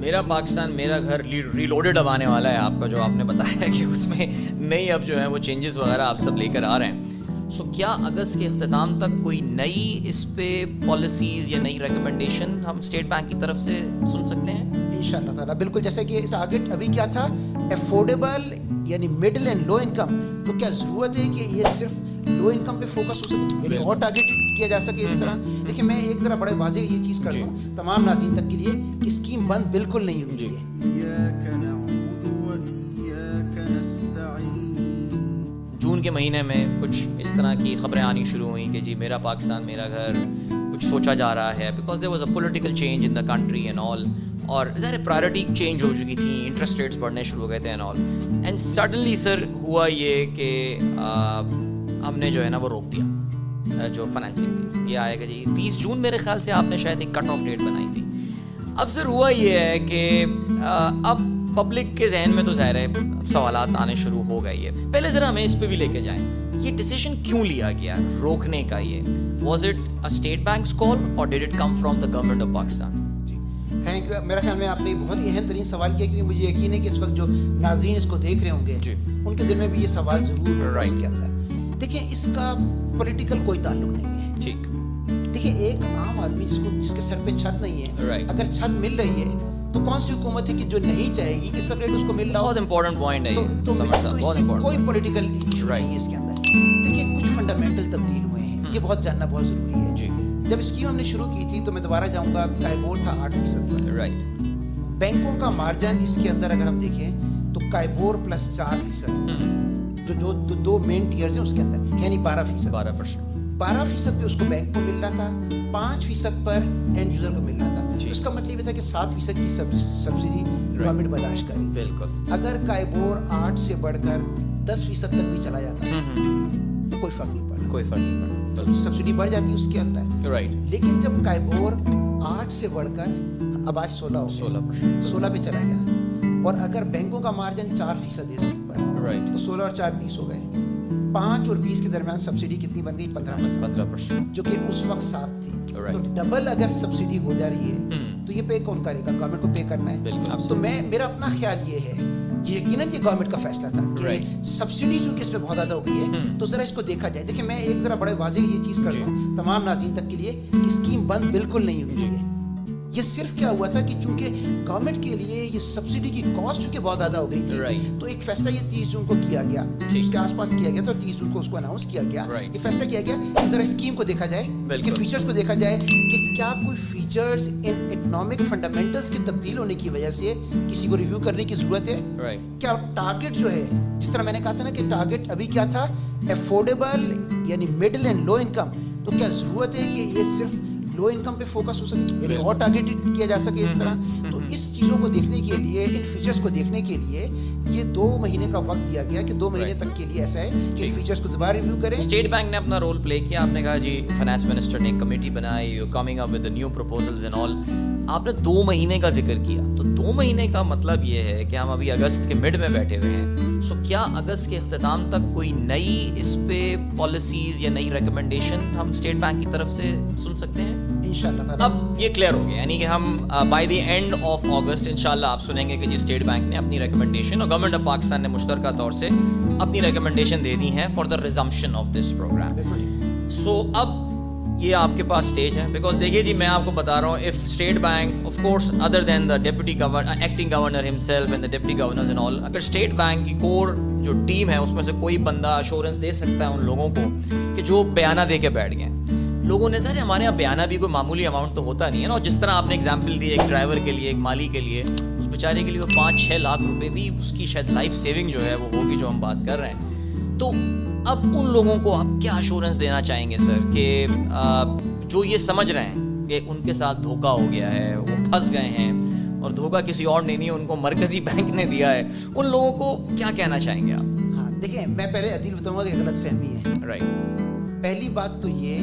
میرا پاکستان میرا گھر ریلوڈڈ اب آنے والا ہے آپ کا، جو آپ نے بتایا کہ اس میں نئی اب جو ہے وہ چینجز وغیرہ آپ سب لے کر آ رہے ہیں. سو کیا اگست کے اختتام تک کوئی نئی اس پہ پالیسیز یا نئی ریکمنڈیشن ہم اسٹیٹ بینک کی طرف سے سن سکتے ہیں؟ انشاءاللہ تعالیٰ بالکل. جیسے کہ اس آگے ابھی کیا تھا افورڈیبل یعنی مڈل اینڈ لو انکم، تو کیا ضرورت ہے کہ یہ صرف لو انکم پہ فوکس ہو سکے یعنی اور ٹارگیٹڈ کیا جا سکے اس طرح. دیکھیں میں ایک ذرا بڑے واضح یہ چیز کر دوں تمام ناظرین تک کے لیے کہ اسکیم بند بالکل نہیں ہوئی ہے. جون کے مہینے میں کچھ اس طرح کی خبریں آنی شروع ہوئیں کہ جی میرا پاکستان میرا گھر کچھ سوچا جا رہا ہے، because there was a political change in the country and all, اور ظاہر پرائرٹی چینج ہو چکی تھی، انٹرسٹ ریٹس بڑھنے شروع ہو گئے تھے اینڈ آل، اینڈ سڈنلی سر ہوا یہ کہ ہم نے جو ہے نا وہ روک دیا جو فائنینسنگ تھی. یہ آئے گا جی 30 جون میرے خیال سے آپ نے شاید ایک کٹ آف ڈیٹ بنائی تھی. اب سر ہوا یہ ہے کہ اب پبلک کے ذہن میں تو ظاہر ہے سوالات آنے شروع ہو گئے. یہ پہلے ذرا ہمیں اس پہ بھی لے کے جائیں، یہ ڈیسیژن کیوں لیا گیا روکنے کا؟ یہ was it a state bank's call اور did it come from the government of Pakistan? Thank you. میرا خیال میں آپ نے بہت ہی اہم ترین سوال کیا، کیونکہ مجھے یقین ہے کہ اس وقت جو ناظرین اس کو دیکھ رہے ہوں گے ان کے دل میں بھی یہ سوال ضرور ہوگا اس کے اندر. دیکھیں اس کا پولیٹیکل کوئی تعلق نہیں ہے. ٹھیک. دیکھیں ایک عام آدمی جس کے سر پہ چھت نہیں ہے، اگر چھت مل رہی ہے تو کون سی حکومت ہے کہ جو نہیں چاہے گی کہ اس کا کریڈٹ اس کو مل رہا ہو؟ بہت امپورٹنٹ پوائنٹ ہے تو اس سے کوئی پولیٹیکل ایشو نہیں ہے اس کے اندر. دیکھیں کچھ فنڈامنٹل تبدیل ہوئے ہیں، یہ بہت جاننا بہت ضروری ہے. جب اسکیم ہم نے شروع کی تھی تو میں دوبارہ جاؤں گا، کائبور تھا 8% پر. رائٹ. بینکوں کا مارجن اس کے اندر اگر ہم دیکھیں تو کائبور پلس 4%، جو دو مین ٹیئرز ہیں اس کے اندر، یعنی 12% پہ اس کو بینک کو مل رہا تھا، 5% پر اینڈ یوزر کو مل رہا تھا. تو اس کا مطلب یہ تھا کہ 7% کی سبسڈی گورنمنٹ برداشت کرے. بالکل. اگر کائبور 8 سے بڑھ کر 10% تک بھی چلا جاتا تو کوئی فرق نہیں پڑتا، کوئی فرق نہیں پڑتا، تو سبسڈی بڑھ جاتی ہے اس کے اندر. رائٹ. لیکن جب کائبور 8 سے بڑھ کر اب آج 16 پہ چلا گیا، اور اگر بینکوں کا مارجن 4% ہے اس پر، تو 16 اور 4 20 ہو گئے. 5 اور 20 کے درمیان سبسڈی کتنی بن گئی؟ 15%، جو کہ اس وقت 7 تھی. تو ڈبل اگر سبسڈی ہو جا رہی ہے تو یہ پے کون کرے گا؟ گورنمنٹ کو پے کرنا ہے. تو میرا اپنا خیال یہ ہے، یقیناً یہ گورنمنٹ کا فیصلہ تھا کہ سبسڈی چونکہ اس پہ بہت زیادہ ہو گئی ہے تو ذرا اس کو دیکھا جائے. دیکھیں میں ایک ذرا بڑے واضح یہ چیز کر دوں تمام ناظرین تک کے لیے کہ اسکیم بند بالکل نہیں ہوئی ہے. یہ صرف کیا ہوا تھا کہ چونکہ گورنمنٹ کے لیے یہ سبسڈی کی کاسٹ چونکہ بہت زیادہ ہو گئی تھی، تو ایک فیصلہ یہ 30 جون کو کیا گیا، اس کے آس پاس کیا گیا، تو 30 جون کو اس کو اناؤنس کیا گیا. یہ فیصلہ کیا گیا کہ ذرا اسکیم کو دیکھا جائے، اس کے فیچرز کو دیکھا جائے کہ کیا کوئی فیچرز ان اکنامک فنڈامنٹلز کی تبدیل ہونے کی وجہ سے کسی کو ریویو کرنے کی ضرورت ہے. کیا ٹارگیٹ جو ہے، جس طرح میں نے کہا تھا نا کہ ٹارگیٹ ابھی کیا تھا افورڈیبل یعنی مڈل اینڈ لو انکم، تو کیا ضرورت ہے کہ یہ صرف لو انکم پہ فوکس ہو سکے یعنی اور ٹارگیٹڈ کیا جا سکے اس طرح. تو اس چیزوں کو دیکھنے کے لیے، ان فیچرز کو دیکھنے کے لیے یہ 2 مہینے کا وقت دیا گیا کہ 2 مہینے تک کے لیے ایسا ہے کہ ان فیچرز کو دوبارہ ریویو کریں. اسٹیٹ بینک نے اپنا رول پلے کیا. آپ نے کہا جی فائنانس منسٹر نے ایک کمیٹی بنائی، you coming up with new proposals and all. آپ نے 2 مہینے کا ذکر کیا، تو 2 مہینے کا مطلب یہ ہے کہ ہم ابھی اگست کے مڈ میں بیٹھے ہوئے ہیں. سو کیا اگست کے اختتام تک کوئی نئی اس پہ پالیسیز یا نئی ریکمنڈیشن ہم اسٹیٹ بینک کی طرف سے سن سکتے ہیں؟ انشاءاللہ تعالیٰ. اب یہ کلیئر ہو گیا، یعنی کہ ہم by the end of August انشاءاللہ آپ سنیں گے کہ جی اسٹیٹ بینک نے اپنی ریکمنڈیشن اور گورنمنٹ آف پاکستان نے مشترکہ طور سے اپنی ریکمنڈیشن دے دی ہیں for the resumption of this programme. So اب یہ آپ کے پاس اسٹیج ہے، بیکاز دیکھیے جی میں آپ کو بتا رہا ہوں، if State Bank of course other than the deputy governor acting governor himself and the deputy governors and all, اگر اسٹیٹ بینک کی کور جو ٹیم ہے اس میں سے کوئی بندہ اشورنس دے سکتا ہے ان لوگوں کو کہ جو بیانہ دے کے بیٹھ گئے. لوگوں نے سر ہمارے یہاں بیانہ بھی کوئی معمولی اماؤنٹ تو ہوتا نہیں ہے نا، اور جس طرح آپ نے اگزامپل دی ایک ڈرائیور کے لیے، ایک مالی کے لیے، اس بیچارے کے لیے 5-6 لاکھ روپے بھی اس کی شاید لائف سیونگ جو ہے وہ ہوگی جو ہم بات کر رہے ہیں. تو اب ان لوگوں کو آپ کیا اشورنس دینا چاہیں گے سر کہ جو یہ سمجھ رہے ہیں کہ ان کے ساتھ دھوکہ ہو گیا ہے، وہ پھنس گئے ہیں، اور دھوکہ کسی اور نے نہیں، ان کو مرکزی بینک نے دیا ہے، ان لوگوں کو کیا کہنا چاہیں گے آپ؟ ہاں دیکھیں میں پہلے عدیل بتاؤں گا کہ غلط فہمی ہے. رائٹ. پہلی بات تو یہ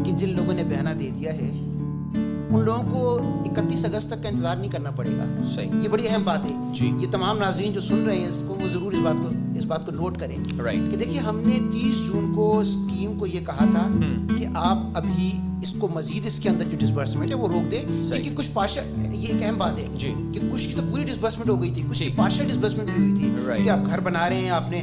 کہ جن لوگوں نے بیانہ دے دیا ہے ان لوگوں کو 31 اگست تک کا انتظار نہیں کرنا پڑے گا. صحیح. یہ بڑی اہم بات ہے. یہ تمام ناظرین جو سن رہے ہیں اس کو وہ ضرور اس بات کو اس بات کو نوٹ کریں Right. کہ دیکھیے ہم نے 30 جون کو اسکیم کو یہ کہا تھا کہ آپ ابھی اس کو مزید اس کے اندر جو ڈسبرسمنٹ ہے وہ روک دیں, کیونکہ کچھ پارشل, یہ ایک اہم بات ہے کہ کچھ کی تو پوری ڈسبرسمنٹ ہو گئی تھی, کچھ کی پارشل ڈسبرسمنٹ بھی ہوئی تھی کہ آپ گھر بنا رہے ہیں, آپ نے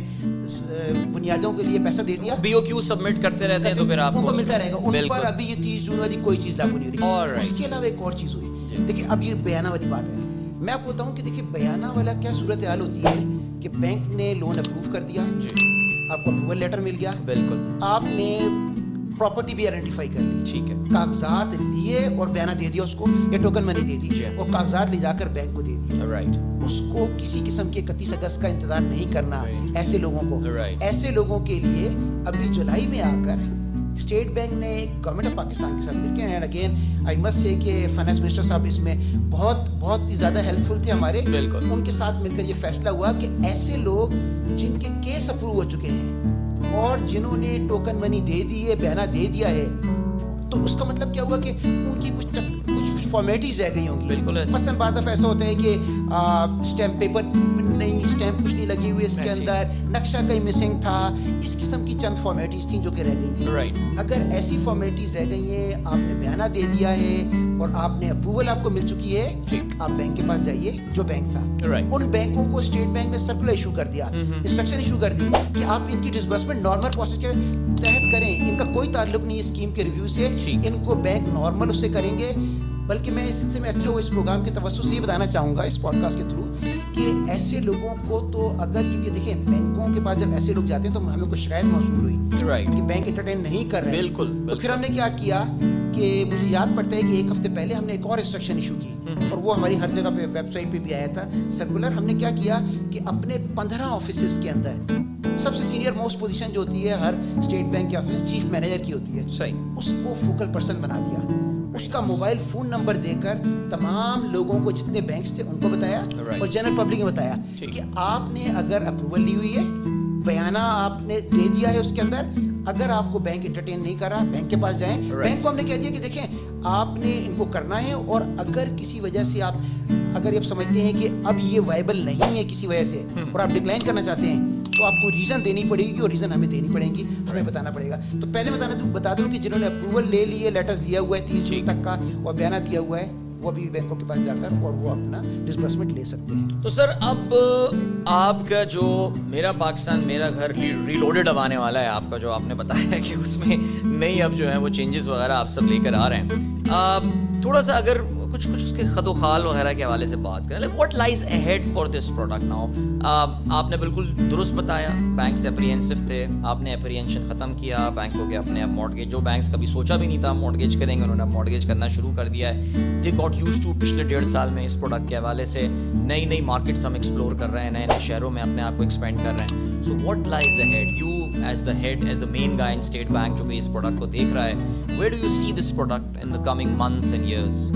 بنیادوں کے لیے پیسہ دے دیا, بی او کیو سبمٹ کرتے رہتے ہیں تو پھر آپ ان کو ملتا رہے گا, ان پر ابھی یہ 30 جون والی کوئی چیز لاگو نہیں ہو رہی. اس کے علاوہ ایک اور چیز ہوئی, دیکھیے اب یہ بیانہ والی بات ہے, میں آپ کو بتاؤں کہ دیکھیے بیانہ والا کیا صورتحال ہوتی ہے کہ بینک نے لون اپروو کر دیا, آپ کو اپروول لیٹر مل گیا, بالکل آپ نے پراپرٹی بھی آئیڈینٹیفائی کر لی, ٹھیک ہے, کاغذات لیے اور بیانہ دے دیا اس کو, یا ٹوکن منی دے دی اور کاغذات لے جا کر بینک کو دے دیا. رائٹ, اس کو کسی قسم کے 31 اگست کا انتظار نہیں کرنا ایسے لوگوں کو. ایسے لوگوں کے لیے ابھی جولائی میں آ کر اسٹیٹ بینک نے گورنمنٹ آف پاکستان کے ساتھ مل کے, اینڈ اگین آئی مسٹ سے کہ فائنانس منسٹر صاحب اس میں بہت ہی زیادہ ہیلپ فل تھے ہمارے, بالکل, ان کے ساتھ مل کر یہ فیصلہ ہوا کہ ایسے لوگ جن کے کیس اپروو ہو چکے ہیں اور جنہوں نے ٹوکن منی دے دی ہے, بیانہ دے دیا ہے, تو اس کا مطلب کیا ہوا کہ ان کی کچھ فارمیلٹیز رہ گئی ہوں گی. بالکل, مثلاً بعض دفعہ ایسا ہوتا ہے کہ اسٹیمپ پیپر نہیں, اسٹیمپ کچھ نہیں لگی ہوئی اس کے اندر, نقشہ کہیں مسنگ تھا, اس قسم کی چند فارمیلٹیز تھیں جو کہ رہ گئی تھیں. اگر ایسی فارمیلٹیز رہ گئی ہیں, آپ نے بیانہ دے دیا ہے اور آپ نے اپروول آپ کو مل چکی ہے, آپ بینک کے پاس جائیے, جو بینک تھا ان بینکوں کو اسٹیٹ بینک نے سرکولر ایشو کر دیا, انسٹرکشن ایشو کر دی کہ آپ ان کی ڈسبرسمنٹ نارمل پروسیس کے تحت کریں, ان کا کوئی تعلق نہیں اسکیم کے ریویو سے, ان کو بینک نارمل اس سے کریں گے. بلکہ میں اس سلسلے میں اچھا ہوا اس پروگرام کے توسط سے یہ بتانا چاہوں گا اس پوڈ کاسٹ کے تھرو کہ ایسے لوگوں کو تو اگر, کیونکہ دیکھیں بینکوں کے پاس جب ایسے لوگ جاتے ہیں تو ہمیں کوئی شکایت موصول ہوئی کہ بینک انٹرٹین نہیں کر رہے, تو پھر ہم نے کیا کیا کہ مجھے یاد پڑتا ہے کہ ایک ہفتے پہلے ہم نے ایک اور انسٹرکشن ایشو کی, اور وہ ہماری ہر جگہ پہ ویب سائٹ پہ بھی آیا تھا سرکولر. ہم نے کیا کیا کہ اپنے 15 آفیسز کے اندر سب سے سینئر موسٹ پوزیشن جو ہوتی ہے ہر اسٹیٹ بینک کے آفس, چیف مینیجر کی ہوتی ہے, اس کو فوکل پرسن بنا دیا, اس کا موبائل فون نمبر دے کر تمام لوگوں کو جتنے بینکس تھے ان کو بتایا اور جنرل پبلک نے بتایا کہ آپ نے اگر اپروول لی ہوئی ہے, بیانہ آپ نے دے دیا ہے اس کے اندر, اگر آپ کو بینک انٹرٹین نہیں کر رہا, بینک کے پاس جائیں. بینک کو ہم نے کہہ دیا کہ دیکھیں آپ نے ان کو کرنا ہے, اور اگر کسی وجہ سے اگر آپ سمجھتے ہیں کہ اب یہ وائبل نہیں ہے کسی وجہ سے اور آپ ڈکلائن کرنا چاہتے ہیں, تو آپ کو ریزن دینی پڑے گی, اور ریزن ہمیں دینی پڑیں گی, ہمیں بتانا پڑے گا. تو پہلے بتا دوں کہ جنہوں نے اپروول لے لیے, لیٹرز لیا ہوا ہے 30 جون تک کا اور بیانہ دیا ہوا ہے, وہ بھی بینکوں کے پاس جا کر اور وہ اپنا ڈسبرسمنٹ لے سکتے ہیں. تو سر اب آپ کا جو میرا پاکستان میرا گھر ریلوڈڈ اب آنے والا ہے, آپ کا جو آپ نے بتایا کہ اس میں نئی اب جو ہے وہ چینجز وغیرہ آپ سب لے کر آ رہے ہیں, تھوڑا سا اگر کچھ اس کے خد و خال وغیرہ کے حوالے سے بات کریں, what lies ahead for this product now. آپ نے بالکل درست بتایا, بینکس اپریہنسو تھے, آپ نے اپریہنشن ختم کیا, بینکوں کے اپنے اب مارٹگیج, جو بینکس کبھی سوچا بھی نہیں تھا مارٹگیج کریں گے, انہوں نے اب مارٹگیج کرنا شروع کر دیا ہے. دے گاٹ یوز ٹو پچھلے 1.5 سال میں اس پروڈکٹ کے حوالے سے نئی مارکیٹس ہم ایکسپلور کر رہے ہیں, نئے شہروں میں اپنے آپ کو ایکسپینڈ کر رہے ہیں. So what lies ahead, you as the head, as the main guy in State Bank جو کہ اس پروڈکٹ کو دیکھ رہا ہے, where do you see this product in the coming months and years?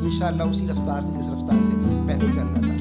انشاءاللہ اسی رفتار سے جس رفتار سے پہلے چل رہا تھا.